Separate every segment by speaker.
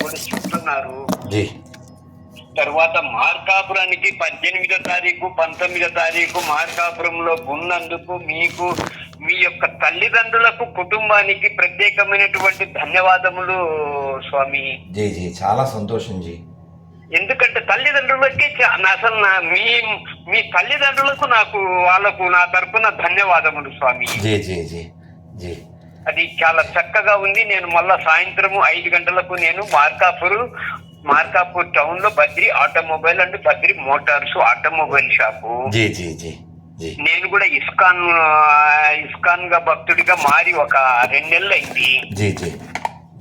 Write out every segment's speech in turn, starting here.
Speaker 1: కూడా చెప్తున్నారు.
Speaker 2: జీ.
Speaker 1: తర్వాత మార్కాపురానికి 18వ తారీఖు 19వ తారీఖు మార్కాపురంలో ఉన్నందుకు మీకు మీ యొక్క తల్లిదండ్రులకు కుటుంబానికి ప్రత్యేకమైనటువంటి ధన్యవాదములు స్వామి.
Speaker 2: జీ జీ చాలా సంతోషం జీ.
Speaker 1: ఎందుకంటే తల్లిదండ్రులకి అసలు మీ తల్లిదండ్రులకు వాళ్ళకు నా తరపున ధన్యవాదములు స్వామి.
Speaker 2: జీ జీ జీ జీ.
Speaker 1: అది చాలా చక్కగా ఉంది. నేను మళ్ళా సాయంత్రం 5 గంటలకు నేను మార్కాపూర్ టౌన్ లో Badri automobile and Badri motors automobile shop.
Speaker 2: జీ జీ జీ జీ.
Speaker 1: నేను కూడా ఇస్కాన్ గా భక్తుడిగా మారి ఒక 2 నెలలు అయింది.
Speaker 2: జీ జీ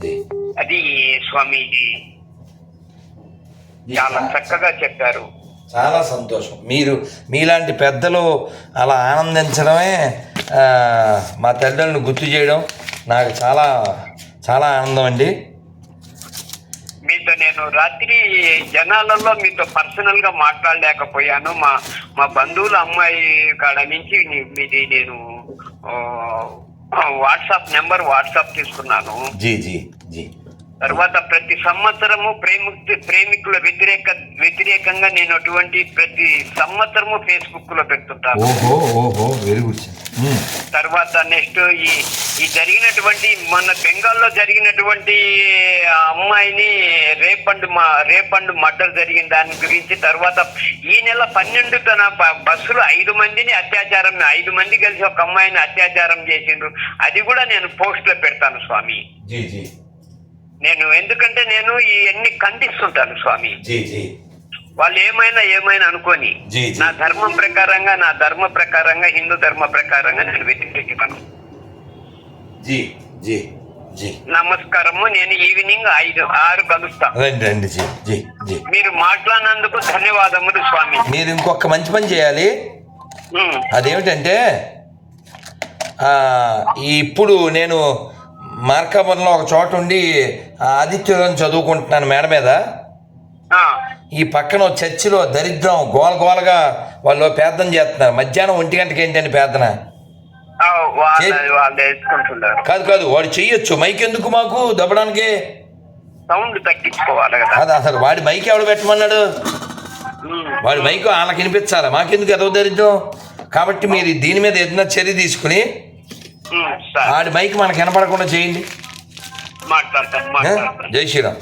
Speaker 2: జీ.
Speaker 1: అది స్వామీజీ చాలా చక్కగా చెప్పారు.
Speaker 2: చాలా సంతోషం. మీలాంటి పెద్దలు అలా ఆనందించడమే మా తల్లిదండ్రులను గుర్తు చేయడం నాకు చాలా చాలా ఆనందం అండి.
Speaker 1: మీతో నేను రాత్రి జనాలలో మీతో పర్సనల్ గా మాట్లాడలేకపోయాను. మా బంధువుల అమ్మాయి కాడ నుంచి మీది నేను వాట్సాప్ తీసుకున్నాను.
Speaker 2: జీ జీ జీ.
Speaker 1: తర్వాత ప్రతి సంవత్సరము ప్రేమికుల వ్యతిరేకంగా నేను అటువంటి ప్రతి సంవత్సరము ఫేస్బుక్ లో పెడుతుంటాను.
Speaker 2: ఓహో వెరీ గుడ్.
Speaker 1: తర్వాత నెక్స్ట్ ఈ జరిగినటువంటి మన బెంగాల్లో జరిగినటువంటి అమ్మాయిని రేప్ అండ్ మర్డర్ జరిగిన దాని గురించి, తర్వాత ఈ నెల 12 తన బస్సులో 5 మందిని 5 మంది కలిసి ఒక అమ్మాయిని అత్యాచారం చేసిండ్రు. అది కూడా నేను పోస్ట్ లో పెడతాను స్వామి.
Speaker 2: జీ జీ.
Speaker 1: ఎందుకంటే నేను ఇవన్నీ ఖండిస్తుంటాను స్వామి. వాళ్ళు ఏమైనా అనుకోని నా ధర్మ ప్రకారంగా హిందూ ధర్మ ప్రకారంగా నేను వ్యతిరేకిస్తాను. నమస్కారము. నేను ఈవినింగ్ 5-6 కలుస్తాను. మీరు మాట్లాడినందుకు ధన్యవాదములు స్వామి.
Speaker 2: మీరు ఇంకొక మంచి పని చేయాలి. అదేమిటంటే ఇప్పుడు నేను మార్కాపురంలో ఒక చోట ఉండి ఆదిత్యులను చదువుకుంటున్నాను మేడ మీద. ఈ పక్కన చర్చిలో దరిద్రం గోలగా వాళ్ళు ప్రార్థన చేస్తున్నారు. మధ్యాహ్నం 1 గంటకి ఏంటండి ప్రార్థన? కాదు వాడు చెయ్యొచ్చు. మైక్ ఎందుకు మాకు దబ్బడానికి?
Speaker 1: సౌండ్ తగ్గించుకోవాలి కదా.
Speaker 2: అసలు వాడి మైక్ ఎవడు పెట్టమన్నాడు? వాడి మైక్ వాళ్ళకి వినిపించాలి, మాకెందుకు ఎదవ దరిద్రం. కాబట్టి మీరు దీని మీద ఏదైనా చర్య తీసుకుని ఆడి మైక్ మనకు వినపడకుండా చేయండి.
Speaker 1: మాట్లాడతాను.
Speaker 2: జై శ్రీరామ్.